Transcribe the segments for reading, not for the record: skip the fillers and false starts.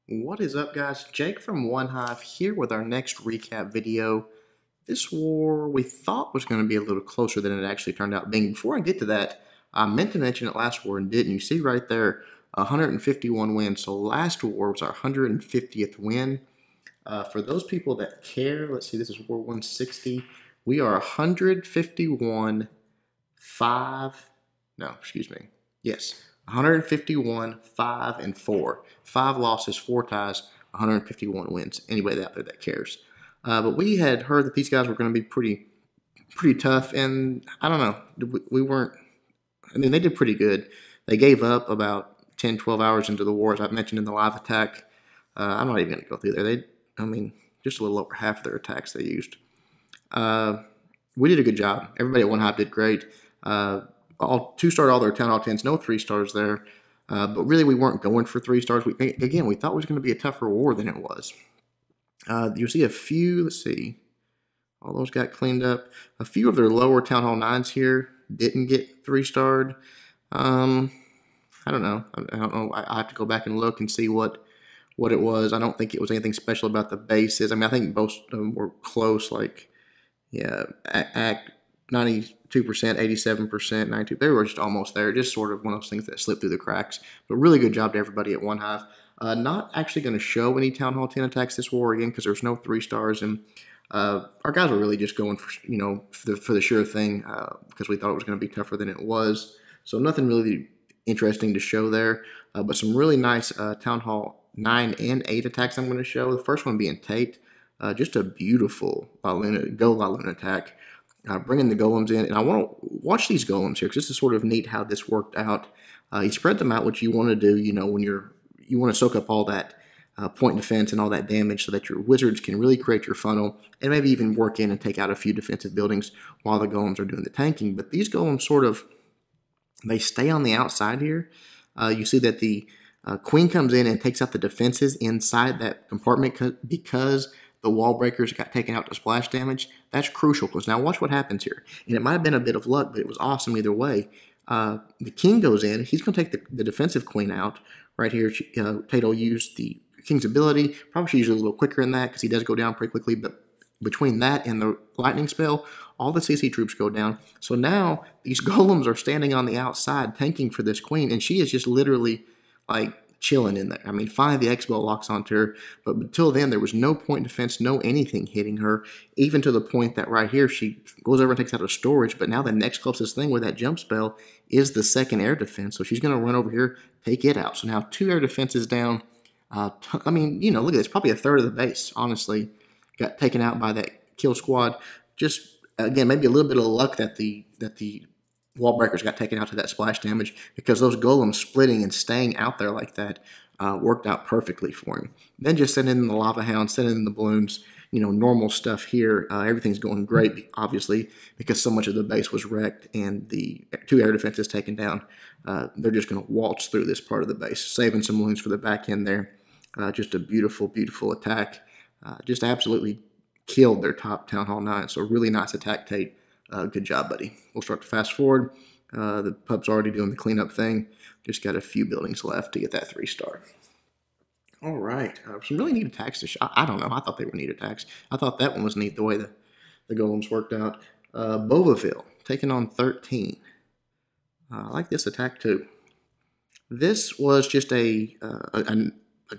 What is up, guys? Jake from OneHive here with our next recap video. This war we thought was going to be a little closer than it actually turned out being. Before I get to that, I meant to mention it last war and didn't. You see right there, 151 wins. So last war was our 150th win. For those people that care, let's see, this is War 160. We are 151, 5, no, excuse me. Yes, 151, 5, and 4. 5 losses, 4 ties, 151 wins. Anybody out there that cares. But we had heard that these guys were going to be pretty tough, and I don't know. We weren't. I mean, they did pretty good. They gave up about 10, 12 hours into the war, as I've mentioned in the live attack. I'm not even going to go through there. I mean, just a little over half of their attacks they used. We did a good job. Everybody at OneHive did great. All 2-star all their Town Hall 10s, no 3-stars there. But really, we weren't going for 3 stars. We thought it was going to be a tougher war than it was. You'll see a few, let's see, all those got cleaned up. A few of their lower Town Hall 9s here didn't get 3-starred. I don't know. I have to go back and look and see what it was. I don't think it was anything special about the bases. I mean, I think most of them were close, like, yeah, act 92%, 87%, 92%. They were just almost there. Just sort of one of those things that slipped through the cracks. But really good job to everybody at OneHive. Not actually going to show any Town Hall 10 attacks this war again because there's no 3-stars. And our guys were really just going for, for the sure thing because we thought it was going to be tougher than it was. So nothing really interesting to show there. But some really nice Town Hall 9 and 8 attacks I'm going to show. The first one being Tate. Just a beautiful GoLaLoon attack. Bringing the golems in. And I want to watch these golems here because this is sort of neat how this worked out. You spread them out, what you want to do, when you want to soak up all that point defense and all that damage so that your wizards can really create your funnel and maybe even work in and take out a few defensive buildings while the golems are doing the tanking. But these golems sort of, they stay on the outside here. You see that the queen comes in and takes out the defenses inside that compartment because the wall breakers got taken out to splash damage. That's crucial because now watch what happens here. And it might have been a bit of luck, but it was awesome either way. The king goes in. He's going to take the defensive queen out. Right here, Tate will use the king's ability. Probably should use it a little quicker than that because he does go down pretty quickly. But between that and the lightning spell, all the CC troops go down. So now these golems are standing on the outside tanking for this queen. And she is just literally like chilling in there. I mean, finally the X-Bow locks onto her, but until then there was no point defense, no anything hitting her, even to the point that right here she goes over and takes out a storage, but now the next closest thing with that jump spell is the second air defense, so she's going to run over here, take it out. So now 2 air defenses down. I mean, look at this, probably a third of the base, honestly, got taken out by that kill squad. Just, again, maybe a little bit of luck that the wall breakers got taken out to that splash damage because those golems splitting and staying out there like that worked out perfectly for him. Then just send in the lava hound, send in the balloons, normal stuff here. Everything's going great, obviously, because so much of the base was wrecked and the 2 air defenses taken down. They're just going to waltz through this part of the base, saving some wounds for the back end there. Just a beautiful, beautiful attack. Just absolutely killed their top Town Hall 9. So really nice attack, Tate. Good job, buddy. We'll start to fast forward. The pup's already doing the cleanup thing. Just got a few buildings left to get that 3-star. All right. Some really neat attacks to show. I don't know. I thought they were neat attacks. I thought that one was neat the way the golems worked out. Boveville taking on 13. I like this attack too. This was just a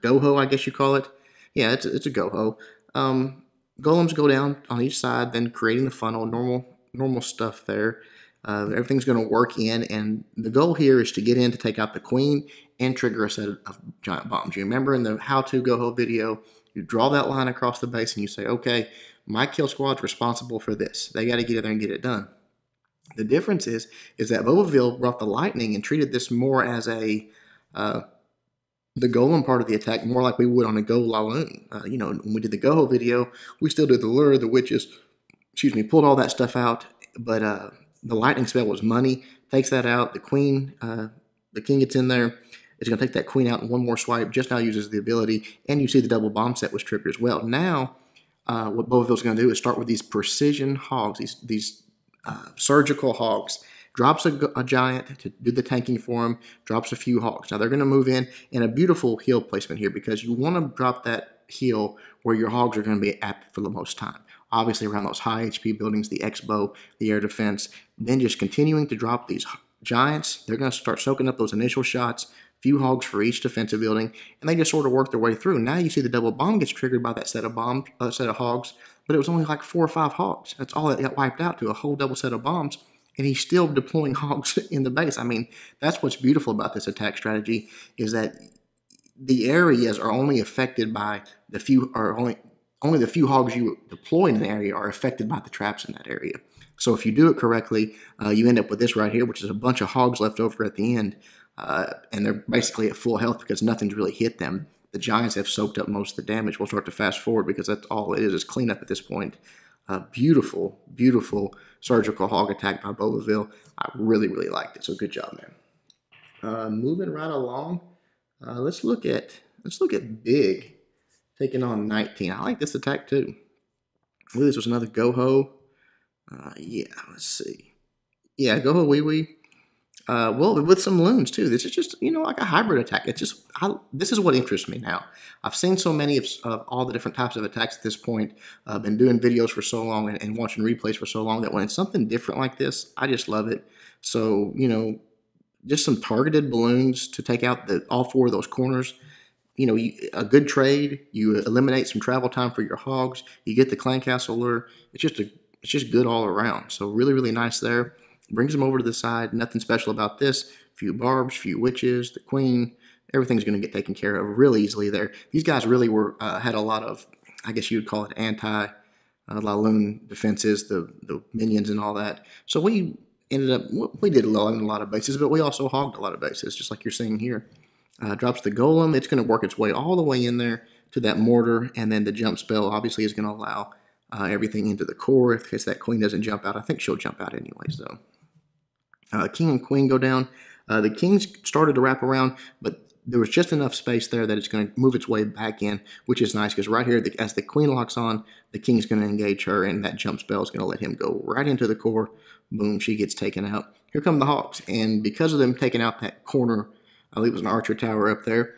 go-ho, I guess you call it. Yeah, it's a go-ho. Golems go down on each side, then creating the funnel, normal stuff there. Everything's going to work in, and the goal here is to get in to take out the queen and trigger a set of giant bombs. You remember in the how-to go-ho video, you draw that line across the base and you say, okay, my kill squad's responsible for this. They got to get in there and get it done. The difference is that Boveville brought the lightning and treated this more as the golem part of the attack, more like we would on a GoLaLoon. When we did the Go video, we still did the lure, the witches, pulled all that stuff out, but the lightning spell was money, takes that out, the queen, the king gets in there, it's going to take that queen out in one more swipe, just now uses the ability, and you see the double bomb set was triggered as well. Now, what Boveville's going to do is start with these precision hogs, these surgical hogs. drops a giant to do the tanking for him, drops a few hogs. Now they're going to move in a beautiful hill placement here because you want to drop that hill where your hogs are going to be at for the most time. Obviously around those high HP buildings, the X-bow, the air defense, then just continuing to drop these giants. They're going to start soaking up those initial shots, few hogs for each defensive building, and they just sort of work their way through. Now you see the double bomb gets triggered by that set of hogs, but it was only like 4 or 5 hogs. That's all that got wiped out to a whole double set of bombs, and he's still deploying hogs in the base. I mean, that's what's beautiful about this attack strategy, is that the areas are only affected by the few, or only the few hogs you deploy in an area are affected by the traps in that area. So if you do it correctly, you end up with this right here, which is a bunch of hogs left over at the end, and they're basically at full health because nothing's really hit them. The giants have soaked up most of the damage. We'll start to fast forward because that's all it is cleanup at this point. Beautiful, beautiful surgical hog attack by Bille. I really, really liked it. So good job, man. Moving right along, let's look at Big taking on 19. I like this attack too. I believe this was another Go-Ho. Yeah, let's see. Yeah, Go-Ho Wee Wee. Well, with some loons too. This is just, like a hybrid attack. It's just, this is what interests me now. I've seen so many of all the different types of attacks at this point. I've been doing videos for so long and watching replays for so long that when it's something different like this, I just love it. So, just some targeted balloons to take out all 4 of those corners. A good trade. You eliminate some travel time for your hogs. You get the clan castle lure. It's just good all around. So really, really nice there. Brings them over to the side. Nothing special about this. Few barbs, few witches, the queen. Everything's going to get taken care of really easily there. These guys really had a lot of, I guess you would call it anti-laloon defenses, the minions and all that. So we did a lot of bases, but we also hogged a lot of bases, just like you're seeing here. Drops the golem. It's going to work its way all the way in there to that mortar, and then the jump spell obviously is going to allow everything into the core in case that queen doesn't jump out. I think she'll jump out anyways, though. King and queen go down. The kings started to wrap around, but there was just enough space there that it's going to move its way back in, which is nice because right here, as the queen locks on, the king's going to engage her, and that jump spell is going to let him go right into the core. Boom, she gets taken out. Here come the hogs, and because of them taking out that corner, I believe it was an archer tower up there,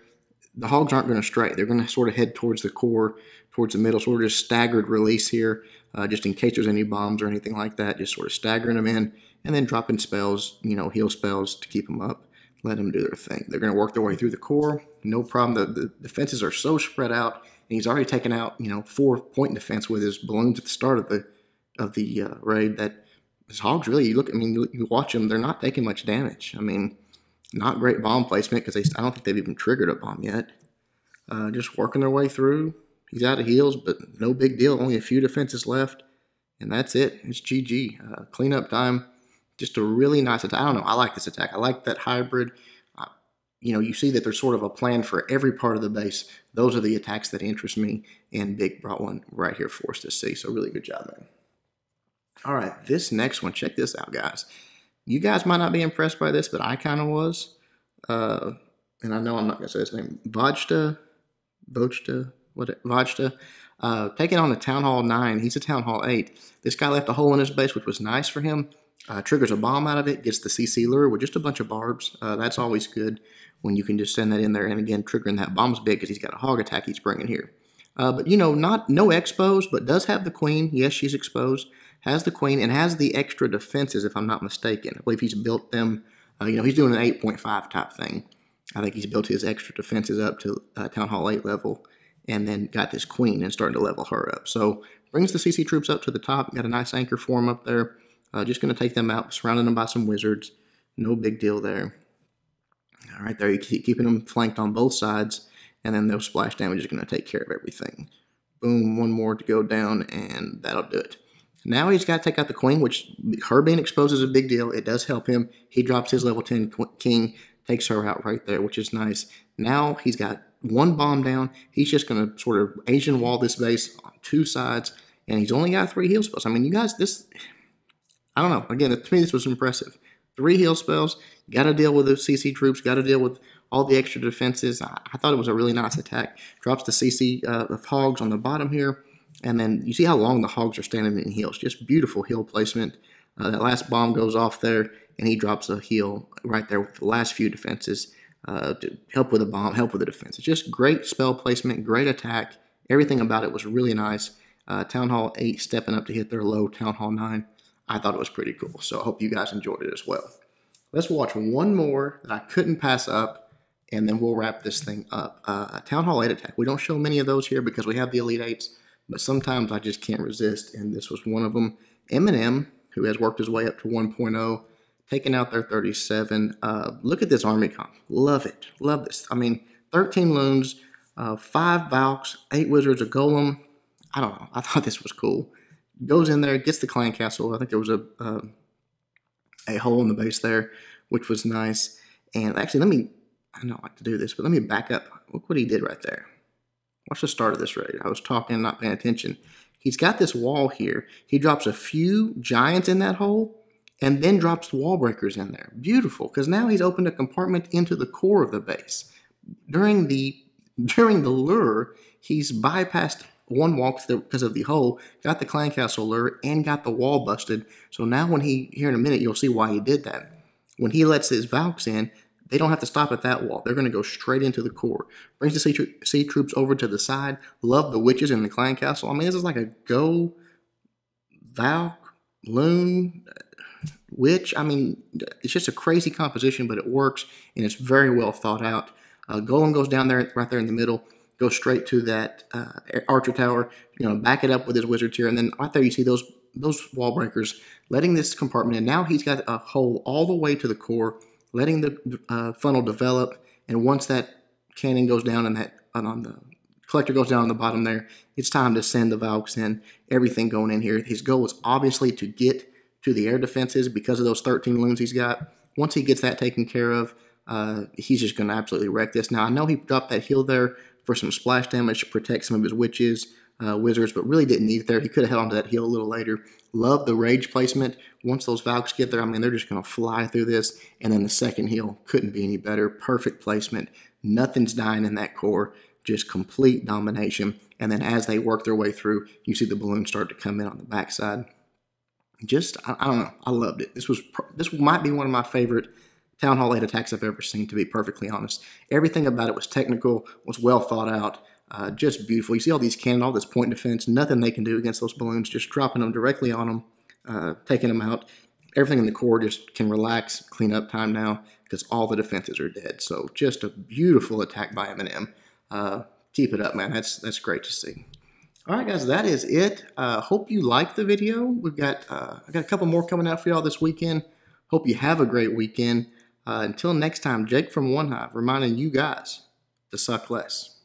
the hogs aren't going to stray. They're going to sort of head towards the core, towards the middle, sort of just staggered release here, just in case there's any bombs or anything like that, just sort of staggering them in, and then dropping spells, heal spells to keep them up, let them do their thing. They're going to work their way through the core, no problem. The defenses are so spread out, and he's already taken out, 4-point defense with his balloons at the start of the raid, that his hogs really, you watch them, they're not taking much damage. Not great bomb placement because I don't think they've even triggered a bomb yet. Just working their way through. He's out of heals, but no big deal. Only a few defenses left, and that's it. It's GG. Cleanup time. Just a really nice attack. I don't know. I like this attack. I like that hybrid. You see that there's sort of a plan for every part of the base. Those are the attacks that interest me, and Big brought one right here for us to see. So really good job, man. All right, this next one. Check this out, guys. You guys might not be impressed by this, but I kind of was. And I know I'm not going to say his name. Vajta, taking on a Town Hall 9. He's a Town Hall 8. This guy left a hole in his base, which was nice for him. Triggers a bomb out of it, gets the CC lure with just a bunch of barbs. That's always good when you can just send that in there. And again, triggering that bomb's big because he's got a hog attack he's bringing here. But, no exposed, but does have the queen. Yes, she's exposed. Has the queen and has the extra defenses, if I'm not mistaken. I believe he's built them. He's doing an 8.5 type thing. I think he's built his extra defenses up to Town Hall 8 level, and then got this queen and starting to level her up. So brings the CC troops up to the top. Got a nice anchor for him up there. Just going to take them out, surrounding them by some wizards. No big deal there. All right, there you keep keeping them flanked on both sides, and then those splash damage is going to take care of everything. Boom, one more to go down, and that'll do it. Now he's got to take out the queen, which her being exposed is a big deal. It does help him. He drops his level 10 king, takes her out right there, which is nice. Now he's got one bomb down. He's just going to sort of Asian wall this base on 2 sides, and he's only got 3 heal spells. You guys, I don't know. Again, to me, this was impressive. 3 heal spells. Got to deal with the CC troops. Got to deal with all the extra defenses. I thought it was a really nice attack. Drops the CC of hogs on the bottom here. And then you see how long the hogs are standing in heals. Just beautiful heal placement. That last bomb goes off there, and he drops a heal right there with the last few defenses to help with a bomb, help with the defense. It's just great spell placement, great attack. Everything about it was really nice. Town Hall 8 stepping up to hit their low Town Hall 9. I thought it was pretty cool, so I hope you guys enjoyed it as well. Let's watch one more that I couldn't pass up, and then we'll wrap this thing up. Town Hall 8 attack. We don't show many of those here because we have the Elite 8s, but sometimes I just can't resist, and this was one of them. Eminem, who has worked his way up to 1.0, taking out their 37. Look at this army comp. Love it. Love this. I mean, 13 loons, 5 Valks, 8 wizards, a golem. I don't know. I thought this was cool. Goes in there, gets the clan castle. I think there was a hole in the base there, which was nice. And actually, I don't like to do this, but let me back up. Look what he did right there. Watch the start of this raid. I was talking, not paying attention. He's got this wall here. He drops a few giants in that hole and then drops the wall breakers in there. Beautiful, because now he's opened a compartment into the core of the base. During the lure, he's bypassed one wall because of the hole, got the clan castle lure, and got the wall busted. So now here in a minute, you'll see why he did that. When he lets his Valks in, they don't have to stop at that wall. They're going to go straight into the core. Brings the sea troops over to the side. Love the witches in the clan castle. I mean, this is like a GoLaLoon witch. I mean, it's just a crazy composition, but it works, and it's very well thought out. Golem goes down there, right there in the middle, goes straight to that archer tower. You're going to back it up with his wizards here, and then right there you see those wall breakers, letting this compartment in. Now he's got a hole all the way to the core, letting the funnel develop, and once that cannon goes down and the collector goes down on the bottom there, it's time to send the Valks in, everything going in here. His goal is obviously to get to the air defenses because of those 13 loons he's got. Once he gets that taken care of, he's just going to absolutely wreck this. Now, I know he dropped that heal there for some splash damage to protect some of his witches, wizards, but really didn't need it there. He could have held onto that heal a little later. Love the rage placement. Once those Valks get there, I mean, they're just going to fly through this. And then the second heal couldn't be any better. Perfect placement. Nothing's dying in that core. Just complete domination. And then as they work their way through, you see the balloons start to come in on the backside. Just, I don't know. I loved it. This might be one of my favorite Town Hall 8 attacks I've ever seen, to be perfectly honest. Everything about it was technical, was well thought out. Just beautiful. You see all these cannon, all this point defense, nothing they can do against those balloons, just dropping them directly on them, taking them out. Everything in the core just can relax, clean up time now, because all the defenses are dead. So just a beautiful attack by Eminem. Keep it up, man. That's great to see. All right, guys, that is it. Hope you liked the video. We've got I got a couple more coming out for y'all this weekend. Hope you have a great weekend. Until next time, Jake from OneHive reminding you guys to suck less.